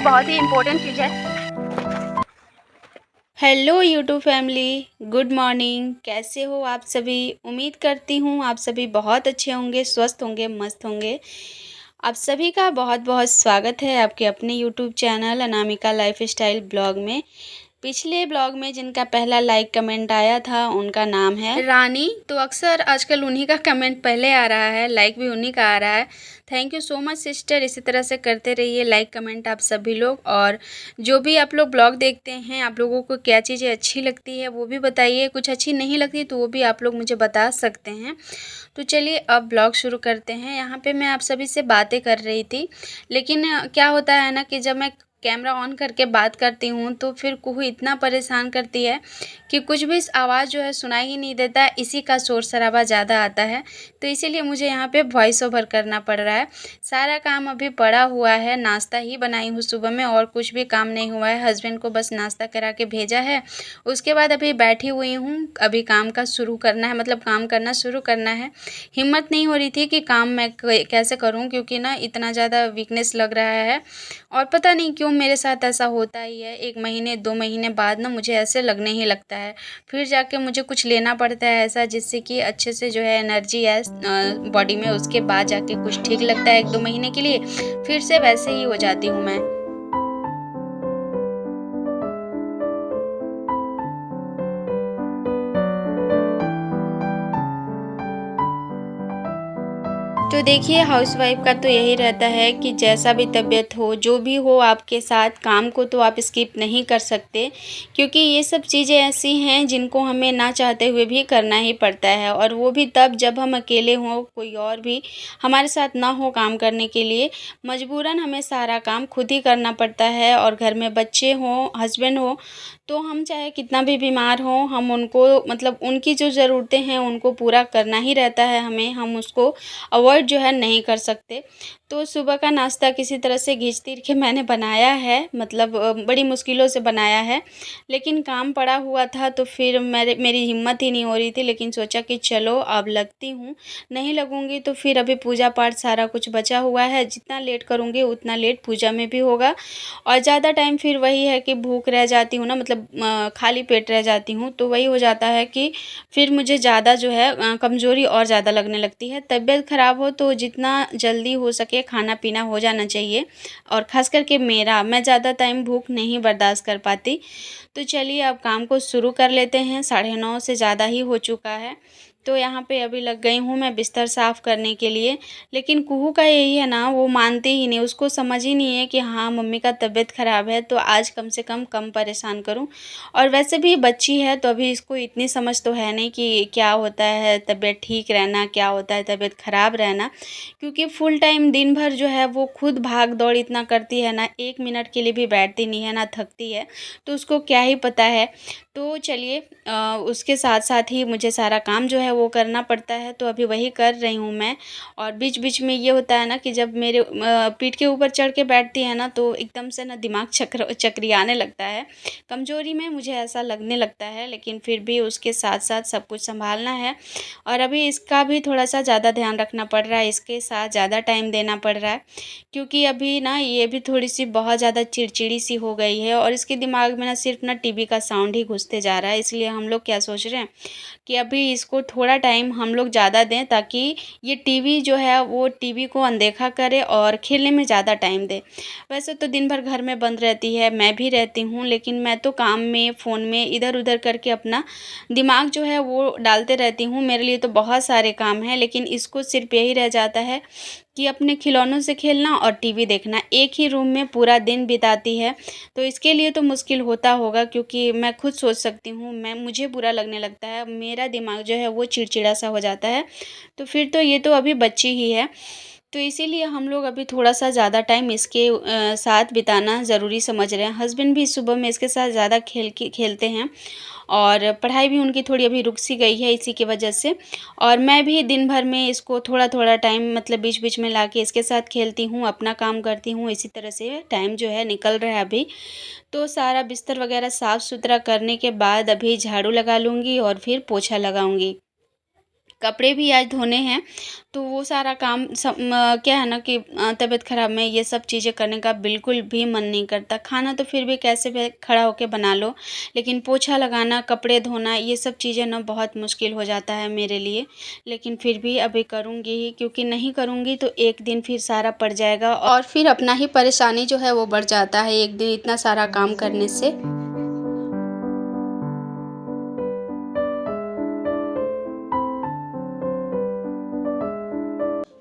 बहुत ही इम्पोर्टेंट चीज़ है। Hello YouTube family, good morning. कैसे हो आप सभी? उम्मीद करती हूँ आप सभी बहुत अच्छे होंगे, स्वस्थ होंगे, मस्त होंगे। आप सभी का बहुत बहुत स्वागत है आपके अपने YouTube channel Anamika lifestyle blog में। पिछले ब्लॉग में जिनका पहला लाइक कमेंट आया था उनका नाम है रानी। तो अक्सर आजकल उन्हीं का कमेंट पहले आ रहा है, लाइक भी उन्हीं का आ रहा है। Thank you so much sister, इसी तरह से करते रहिए लाइक कमेंट आप सभी लोग। और जो भी आप लोग ब्लॉग देखते हैं, आप लोगों को क्या चीज़ें अच्छी लगती है वो भी बताइए। कुछ अच्छी नहीं लगती तो वो भी आप लोग मुझे बता सकते हैं। तो चलिए अब ब्लॉग शुरू करते हैं। यहाँ पे मैं आप सभी से बातें कर रही थी, लेकिन क्या होता है ना कि जब मैं कैमरा ऑन करके बात करती हूँ तो फिर कुहू इतना परेशान करती है कि कुछ भी आवाज़ जो है सुनाई ही नहीं देता, इसी का शोर शराबा ज़्यादा आता है। तो इसीलिए मुझे यहाँ पे वॉइस ओवर करना पड़ रहा है। सारा काम अभी पड़ा हुआ है, नाश्ता ही बनाई हूँ सुबह में और कुछ भी काम नहीं हुआ है। हस्बैंड को बस नाश्ता करा के भेजा है, उसके बाद अभी बैठी हुई हूँ। अभी काम का शुरू करना है, मतलब काम करना शुरू करना है। हिम्मत नहीं हो रही थी कि काम मैं कैसे करूँ, क्योंकि ना इतना ज़्यादा वीकनेस लग रहा है। और पता नहीं क्यों मेरे साथ ऐसा होता ही है, 1 महीने 2 महीने बाद ना मुझे ऐसे लगने ही लगता है। फिर जाके मुझे कुछ लेना पड़ता है ऐसा, जिससे कि अच्छे से जो है एनर्जी है बॉडी में, उसके बाद जाके कुछ ठीक लगता है 1-2 महीने के लिए। फिर से वैसे ही हो जाती हूँ मैं। तो देखिए हाउसवाइफ का तो यही रहता है कि जैसा भी तबीयत हो, जो भी हो आपके साथ, काम को तो आप स्किप नहीं कर सकते, क्योंकि ये सब चीज़ें ऐसी हैं जिनको हमें ना चाहते हुए भी करना ही पड़ता है। और वो भी तब जब हम अकेले हों, कोई और भी हमारे साथ ना हो काम करने के लिए। मजबूरन हमें सारा काम खुद ही करना पड़ता है। और घर में बच्चे हों, हस्बैंड हो, तो हम चाहे कितना भी बीमार हों, हम उनको मतलब उनकी जो ज़रूरतें हैं उनको पूरा करना ही रहता है हमें, हम उसको अवॉइड जो है नहीं कर सकते। तो सुबह का नाश्ता किसी तरह से घिस-तीर के मैंने बनाया है, मतलब बड़ी मुश्किलों से बनाया है। लेकिन काम पड़ा हुआ था तो फिर मेरी हिम्मत ही नहीं हो रही थी, लेकिन सोचा कि चलो अब लगती हूँ। नहीं लगूँगी तो फिर अभी पूजा-पाठ सारा कुछ बचा हुआ है, जितना लेट करूँगी उतना लेट पूजा में भी होगा। और ज़्यादा टाइम फिर वही है कि भूख रह जाती हूँ ना, मतलब खाली पेट रह जाती हूँ, तो वही हो जाता है कि फिर मुझे ज़्यादा जो है कमज़ोरी और ज़्यादा लगने लगती है। तबीयत ख़राब हो तो जितना जल्दी हो सके खाना-पीना हो जाना चाहिए। और ख़ास करके मैं ज़्यादा टाइम भूख नहीं बर्दाश्त कर पाती। तो चलिए अब काम को शुरू कर लेते हैं, 9:30 से ज़्यादा ही हो चुका है। तो यहाँ पे अभी लग गई हूँ मैं बिस्तर साफ़ करने के लिए। लेकिन कुहू का यही है ना, वो मानती ही नहीं, उसको समझ ही नहीं है कि हाँ, मम्मी का तबीयत ख़राब है तो आज कम से कम परेशान करूँ। और वैसे भी बच्ची है तो अभी इसको इतनी समझ तो है नहीं कि क्या होता है तबीयत ठीक रहना, क्या होता है तबीयत ख़राब रहना। क्योंकि फुल टाइम दिन भर जो है वो खुद भाग-दौड़ इतना करती है ना, 1 मिनट के लिए भी बैठती नहीं है, ना थकती है, तो उसको क्या ही पता है। तो चलिए उसके साथ-साथ ही मुझे सारा काम जो है वो करना पड़ता है, तो अभी वही कर रही हूँ मैं। और बीच-बीच में ये होता है ना कि जब मेरे पीठ के ऊपर चढ़ के बैठती है ना, तो एकदम से ना दिमाग चकरियाने लगता है। कमज़ोरी में मुझे ऐसा लगने लगता है, लेकिन फिर भी उसके साथ-साथ सब कुछ सँभालना है। और अभी इसका भी थोड़ा-सा ज़्यादा ध्यान रखना पड़ रहा है, इसके साथ ज़्यादा टाइम देना पड़ रहा है, क्योंकि अभी ना ये भी थोड़ी-सी बहुत ज़्यादा चिड़चिड़ी-सी हो गई है और इसके दिमाग में ना सिर्फ़ ना टीवी का साउंड ही घुसते जा रहा है। इसलिए हम लोग क्या सोच रहे हैं कि अभी इसको थोड़ा टाइम हम लोग ज़्यादा दें, ताकि ये टीवी जो है वो टीवी को अनदेखा करे और खेलने में ज़्यादा टाइम दे। वैसे तो दिन भर घर में बंद रहती है, मैं भी रहती हूँ, लेकिन मैं तो काम में, फ़ोन में इधर-उधर करके अपना दिमाग जो है वो डालते रहती हूँ। मेरे लिए तो बहुत सारे काम हैं, लेकिन इसको सिर्फ़ यही रह जाता है कि अपने खिलौनों से खेलना और टीवी देखना। एक ही रूम में पूरा दिन बिताती है, तो इसके लिए तो मुश्किल होता होगा, क्योंकि मैं खुद सोच सकती हूँ, मुझे बुरा लगने लगता है, मेरा दिमाग जो है वो चिड़चिड़ा-सा हो जाता है। तो फिर तो ये तो अभी बच्ची ही है। तो इसीलिए हम लोग अभी थोड़ा-सा ज़्यादा टाइम इसके साथ बिताना ज़रूरी समझ रहे हैं। हस्बैंड भी सुबह में इसके साथ ज़्यादा खेलते हैं और पढ़ाई भी उनकी थोड़ी अभी रुक सी गई है इसी की वजह से। और मैं भी दिन भर में इसको थोड़ा-थोड़ा टाइम, मतलब बीच-बीच में लाके इसके साथ खेलती हूँ, अपना काम करती हूँ, इसी तरह से टाइम जो है निकल रहा है अभी। तो सारा बिस्तर वगैरह साफ़-सुथरा करने के बाद अभी झाड़ू लगा लूँगी और फिर पोछा लगाऊँगी। कपड़े भी आज धोने हैं, तो वो सारा काम क्या है ना कि तबीयत ख़राब में ये सब चीज़ें करने का बिल्कुल भी मन नहीं करता। खाना तो फिर भी कैसे भी खड़ा होके बना लो, लेकिन पोछा लगाना, कपड़े धोना ये सब चीज़ें ना बहुत मुश्किल हो जाता है मेरे लिए। लेकिन फिर भी अभी करूँगी ही, क्योंकि नहीं करूँगी तो एक दिन फिर सारा पड़ जाएगा और फिर अपना ही परेशानी जो है वो बढ़ जाता है एक दिन इतना सारा काम करने से।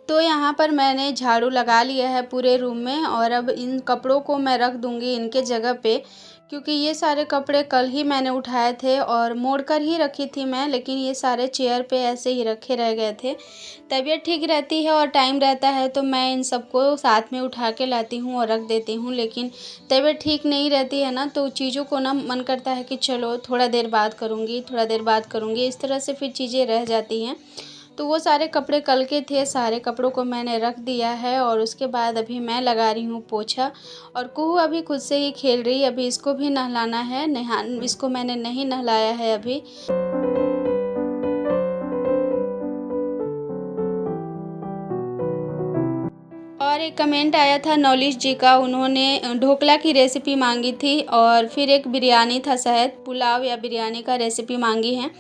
तो यहाँ पर मैंने झाड़ू लगा लिया है पूरे रूम में और अब इन कपड़ों को मैं रख दूँगी इनके जगह पे, क्योंकि ये सारे कपड़े कल ही मैंने उठाए थे और मोड़ कर ही रखी थी मैं, लेकिन ये सारे चेयर पे ऐसे ही रखे रह गए थे। तबीयत ठीक रहती है और टाइम रहता है तो मैं इन सबको साथ में उठा के लाती हूँ और रख देती हूँ, लेकिन तबीयत ठीक नहीं रहती है ना तो चीज़ों को ना मन करता है कि चलो थोड़ा देर बाद करूँगी, थोड़ा देर बाद करूँगी, इस तरह से फिर चीज़ें रह जाती हैं। तो वो सारे कपड़े कल के थे, सारे कपड़ों को मैंने रख दिया है और उसके बाद अभी मैं लगा रही हूँ पोछा। और कुहू अभी खुद से ही खेल रही है, अभी इसको भी नहलाना है, इसको मैंने नहीं नहलाया है अभी। और एक कमेंट आया था नॉलेज जी का, उन्होंने ढोकला की रेसिपी मांगी थी और फिर एक बिरयानी था, शायद पुलाव या बिरयानी का रेसिपी मांगी है।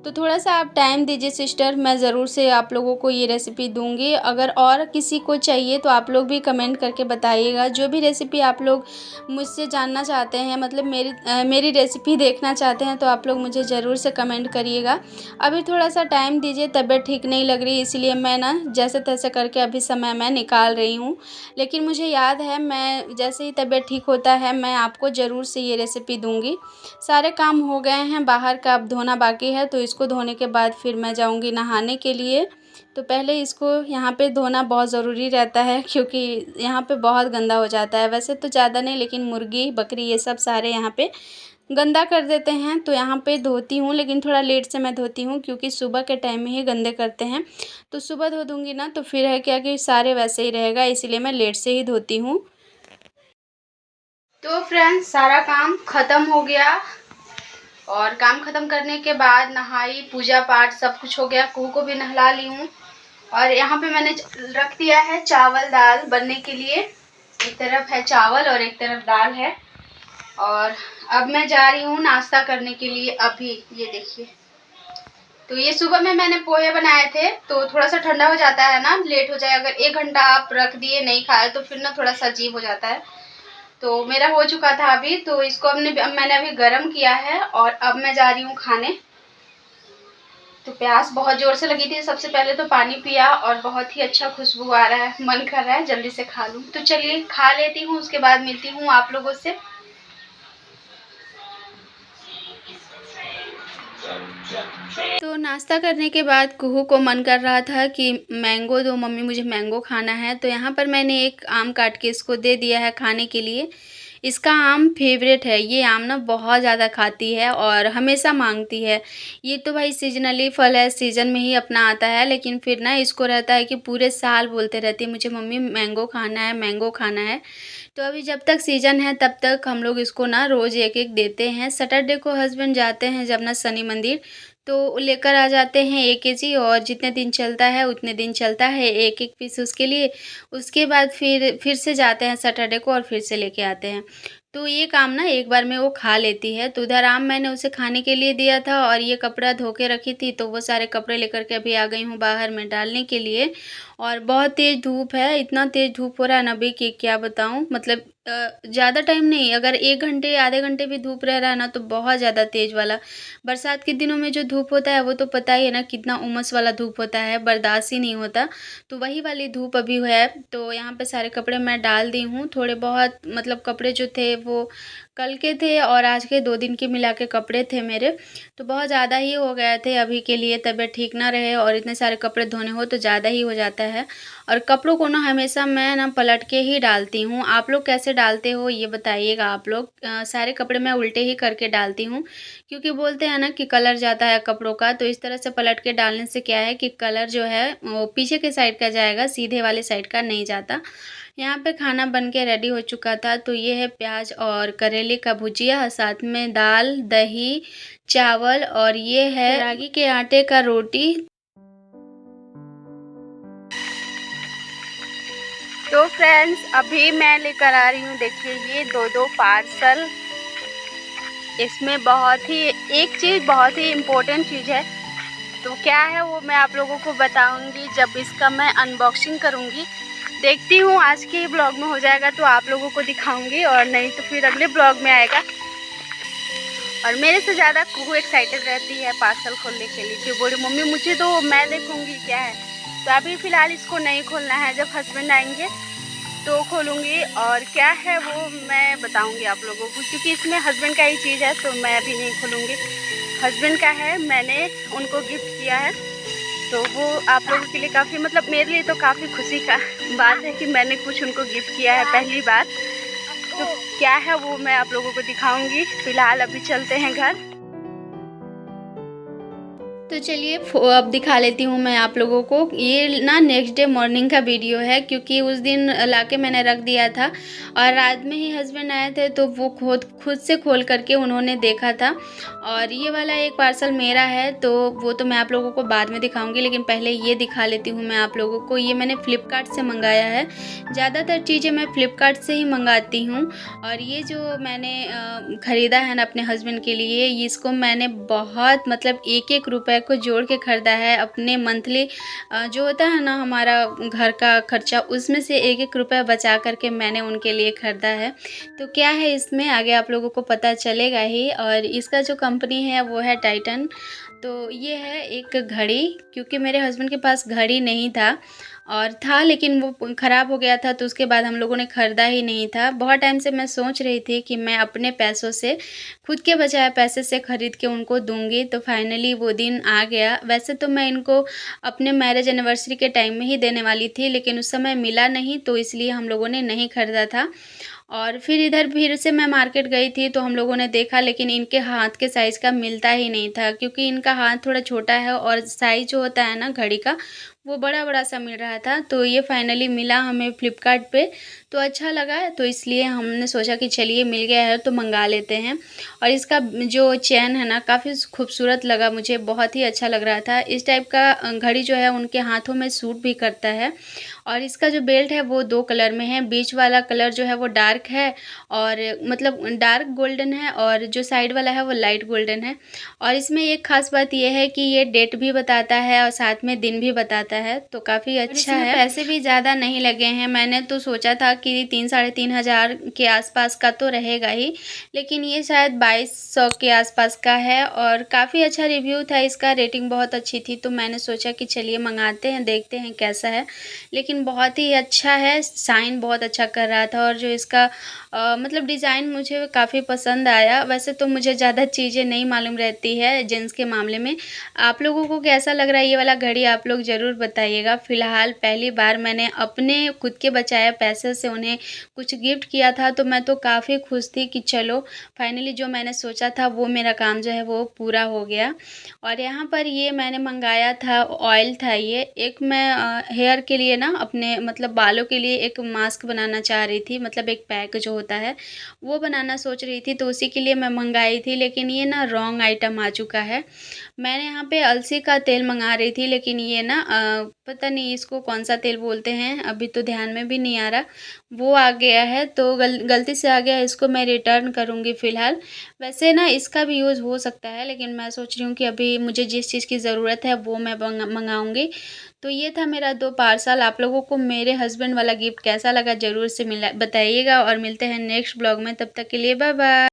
तो थोड़ा-सा आप टाइम दीजिए सिस्टर, मैं ज़रूर से आप लोगों को ये रेसिपी दूँगी। अगर और किसी को चाहिए तो आप लोग भी कमेंट करके बताइएगा। जो भी रेसिपी आप लोग मुझसे जानना चाहते हैं, मतलब मेरी रेसिपी देखना चाहते हैं तो आप लोग मुझे ज़रूर से कमेंट करिएगा। अभी थोड़ा-सा टाइम दीजिए, तबीयत ठीक नहीं लग रही इसलिए मैं ना जैसे-तैसे करके अभी समय मैं निकाल रही हूँ। लेकिन मुझे याद है मैं जैसे ही तबीयत ठीक होता है मैं आपको ज़रूर से ये रेसिपी दूँगी। सारे काम हो गए हैं, बाहर का अब धोना बाकी है तो इसको धोने के बाद फिर मैं जाऊँगी नहाने के लिए। तो पहले इसको यहाँ पे धोना बहुत ज़रूरी रहता है, क्योंकि यहाँ पे बहुत गंदा हो जाता है। वैसे तो ज़्यादा नहीं, लेकिन मुर्गी, बकरी ये सब सारे यहाँ पे गंदा कर देते हैं, तो यहाँ पे धोती हूँ, लेकिन थोड़ा लेट से मैं धोती हूँ क्योंकि सुबह के टाइम में ही गंदे करते हैं। तो सुबह धो दूँगी ना तो फिर है क्या कि सारे वैसे ही रहेगा, इसीलिए मैं लेट से ही धोती हूँ। तो फ्रेंड्स सारा काम ख़त्म हो गया और काम ख़त्म करने के बाद नहाई, पूजा पाठ सब कुछ हो गया, कुहू को भी नहला ली हूँ। और यहाँ पे मैंने रख दिया है चावल दाल बनने के लिए। एक तरफ है चावल और एक तरफ दाल है। और अब मैं जा रही हूँ नाश्ता करने के लिए। अभी ये देखिए, तो ये सुबह में मैंने पोहे बनाए थे, तो थोड़ा सा ठंडा हो जाता है ना, लेट हो जाए, अगर 1 घंटा आप रख दिए नहीं खाए तो फिर ना थोड़ा सा अजीब हो जाता है। तो मेरा हो चुका था अभी, तो इसको मैंने अभी गरम किया है और अब मैं जा रही हूँ खाने। तो प्यास बहुत ज़ोर से लगी थी, सबसे पहले तो पानी पिया और बहुत ही अच्छा खुशबू आ रहा है, मन कर रहा है जल्दी से खा लूँ। तो चलिए खा लेती हूँ, उसके बाद मिलती हूँ आप लोगों से। तो नाश्ता करने के बाद कुहू को मन कर रहा था कि मैंगो दो मम्मी, मुझे मैंगो खाना है। तो यहाँ पर मैंने एक आम काट के इसको दे दिया है खाने के लिए। इसका आम फेवरेट है, ये आम ना बहुत ज़्यादा खाती है और हमेशा मांगती है। ये तो भाई सीजनली फल है, सीज़न में ही अपना आता है, लेकिन फिर ना इसको रहता है कि पूरे साल बोलते रहती है मुझे मम्मी मैंगो खाना है, मैंगो खाना है। तो अभी जब तक सीज़न है तब तक हम लोग इसको ना रोज़ एक-एक देते हैं। सैटरडे को हस्बैंड जाते हैं जब ना शनि मंदिर, तो लेकर आ जाते हैं 1 केजी और जितने दिन चलता है उतने दिन चलता है, 1-1 पीस उसके लिए। उसके बाद फिर से जाते हैं सैटरडे को और फिर से लेके आते हैं। तो ये काम ना एक बार में वो खा लेती है। तो उधर आम मैंने उसे खाने के लिए दिया था और ये कपड़ा धो के रखी थी, तो वो सारे कपड़े लेकर के अभी आ गई हूँ बाहर में डालने के लिए। और बहुत तेज़ धूप है, इतना तेज़ धूप हो रहा है ना अभी कि क्या बताऊँ, मतलब ज़्यादा टाइम नहीं, अगर 1 घंटे आधे घंटे भी धूप रह रहा है ना तो बहुत ज़्यादा तेज़ वाला। बरसात के दिनों में जो धूप होता है वो तो पता ही है ना कितना उमस वाला धूप होता है, बर्दाश्त ही नहीं होता। तो वही वाली धूप अभी है। तो यहाँ पे सारे कपड़े मैं डाल दी हूँ, थोड़े बहुत मतलब कपड़े जो थे वो कल के थे और आज के 2 दिन के मिला के कपड़े थे मेरे। तो बहुत ज़्यादा ही हो गए थे अभी के लिए, तबीयत ठीक ना रहे और इतने सारे कपड़े धोने हो तो ज़्यादा ही हो जाता है। और कपड़ों को ना हमेशा मैं ना पलट के ही डालती हूँ। आप लोग कैसे डालते हो ये बताइएगा आप लोग। सारे कपड़े मैं उल्टे ही करके डालती हूँ, क्योंकि बोलते हैं ना कि कलर जाता है कपड़ों का, तो इस तरह से पलट के डालने से क्या है कि कलर जो है वो पीछे के साइड का जाएगा, सीधे वाले साइड का नहीं जाता। यहाँ पे खाना बन के रेडी हो चुका था, तो ये है प्याज और करेले का भुजिया, साथ में दाल, दही, चावल और ये है रागी के आटे का रोटी। तो फ्रेंड्स अभी मैं लेकर आ रही हूँ, देखिए ये दो पार्सल। इसमें बहुत ही एक चीज़ बहुत ही इम्पोर्टेंट चीज़ है, तो क्या है वो मैं आप लोगों को बताऊंगी जब इसका मैं अनबॉक्सिंग करूंगी। देखती हूँ आज के ब्लॉग में हो जाएगा तो आप लोगों को दिखाऊंगी, और नहीं तो फिर अगले ब्लॉग में आएगा। और मेरे से ज़्यादा कुहू एक्साइटेड रहती है पार्सल खोलने के लिए, कि बोली मम्मी मुझे तो मैं देखूंगी क्या है। तो अभी फ़िलहाल इसको नहीं खोलना है, जब हस्बैंड आएंगे तो खोलूँगी, और क्या है वो मैं बताऊँगी आप लोगों को, क्योंकि इसमें हस्बैंड का ही चीज़ है तो मैं अभी नहीं खोलूँगी। हस्बैंड का है, मैंने उनको गिफ्ट किया है, तो वो आप लोगों के लिए काफ़ी मतलब मेरे लिए तो काफ़ी खुशी का बात है कि मैंने कुछ उनको गिफ्ट किया है पहली बार। तो क्या है वो मैं आप लोगों को दिखाऊंगी। फ़िलहाल अभी चलते हैं घर। तो चलिए अब दिखा लेती हूँ मैं आप लोगों को। ये ना नेक्स्ट डे मॉर्निंग का वीडियो है, क्योंकि उस दिन लाके मैंने रख दिया था और रात में ही हस्बैंड आए थे तो वो खुद से खोल करके उन्होंने देखा था। और ये वाला एक पार्सल मेरा है, तो वो तो मैं आप लोगों को बाद में दिखाऊंगी, लेकिन पहले ये दिखा लेती हूँ मैं आप लोगों को। ये मैंने फ़्लिपकार्ट से मंगाया है, ज़्यादातर चीज़ें मैं फ़्लिपकार्ट से ही मंगाती हूँ। और ये जो मैंने ख़रीदा है ना अपने हस्बैंड के लिए, इसको मैंने बहुत मतलब एक एक रुपए को जोड़ के ख़रीदा है। अपने मंथली जो होता है ना हमारा घर का खर्चा, उसमें से एक एक रुपया बचा करके मैंने उनके लिए ख़रीदा है। तो क्या है इसमें आगे आप लोगों को पता चलेगा ही। और इसका जो कंपनी है वो है टाइटन। तो ये है एक घड़ी, क्योंकि मेरे हस्बैंड के पास घड़ी नहीं था, और था लेकिन वो ख़राब हो गया था, तो उसके बाद हम लोगों ने ख़रीदा ही नहीं था। बहुत टाइम से मैं सोच रही थी कि मैं अपने पैसों से, खुद के बचाए पैसे से ख़रीद के उनको दूँगी, तो फाइनली वो दिन आ गया। वैसे तो मैं इनको अपने मैरिज एनिवर्सरी के टाइम में ही देने वाली थी, लेकिन उस समय मिला नहीं, तो इसलिए हम लोगों ने नहीं ख़रीदा था। और फिर इधर फिर से मैं मार्केट गई थी तो हम लोगों ने देखा, लेकिन इनके हाथ के साइज़ का मिलता ही नहीं था, क्योंकि इनका हाथ थोड़ा छोटा है और साइज़ जो होता है ना घड़ी का, वो बड़ा-बड़ा सा मिल रहा था। तो ये फाइनली मिला हमें फ्लिपकार्ट पे, तो अच्छा लगा, तो इसलिए हमने सोचा कि चलिए मिल गया है तो मँगा लेते हैं। और इसका जो चेन है ना काफ़ी खूबसूरत लगा मुझे, बहुत ही अच्छा लग रहा था। इस टाइप का घड़ी जो है उनके हाथों में सूट भी करता है। और इसका जो बेल्ट है वो 2 कलर में है, बीच वाला कलर जो है वो डार्क है, और मतलब डार्क गोल्डन है, और जो साइड वाला है वो लाइट गोल्डन है। और इसमें एक ख़ास बात ये है कि ये डेट भी बताता है और साथ में दिन भी बताता है, तो काफ़ी अच्छा है। पैसे भी ज़्यादा नहीं लगे हैं, मैंने तो सोचा था कि 3 साढ़े 3 हज़ार के आसपास का तो रहेगा ही, लेकिन ये शायद 2200 के आसपास का है, और काफ़ी अच्छा रिव्यू था इसका, रेटिंग बहुत अच्छी थी, तो मैंने सोचा कि चलिए मंगाते हैं, देखते हैं कैसा है। लेकिन बहुत ही अच्छा है, शाइन बहुत अच्छा कर रहा था, और जो इसका मतलब डिज़ाइन मुझे काफ़ी पसंद आया। वैसे तो मुझे ज़्यादा चीज़ें नहीं मालूम रहती है जेंट्स के मामले में। आप लोगों को कैसा लग रहा है ये वाला घड़ी, आप लोग ज़रूर बताइएगा। फ़िलहाल पहली बार मैंने अपने खुद के बचाए पैसे से उन्हें कुछ गिफ्ट किया था, तो मैं तो काफ़ी खुश थी कि चलो फाइनली जो मैंने सोचा था वो मेरा काम जो है वो पूरा हो गया। और यहाँ पर ये मैंने मंगाया था, ऑयल था ये। एक मैं हेयर के लिए ना अपने मतलब बालों के लिए एक मास्क बनाना चाह रही थी, मतलब एक पैक जो होता है वो बनाना सोच रही थी, तो उसी के लिए मैं मंगाई थी, लेकिन ये ना रॉन्ग आइटम आ चुका है। मैंने यहाँ पे अलसी का तेल मंगा रही थी, लेकिन ये ना पता नहीं इसको कौन सा तेल बोलते हैं, अभी तो ध्यान में भी नहीं आ रहा। वो आ गया है, तो गलती से आ गया, इसको मैं रिटर्न करूँगी फ़िलहाल। वैसे ना इसका भी यूज़ हो सकता है, लेकिन मैं सोच रही हूँ कि अभी मुझे जिस चीज़ की ज़रूरत है वो मैं मंगाऊँगी। तो ये था मेरा 2 पार्सल। आप लोगों को मेरे हस्बैंड वाला गिफ्ट कैसा लगा ज़रूर से मिला बताइएगा, और मिलते हैं नेक्स्ट ब्लॉग में। तब तक के लिए बाय बाय।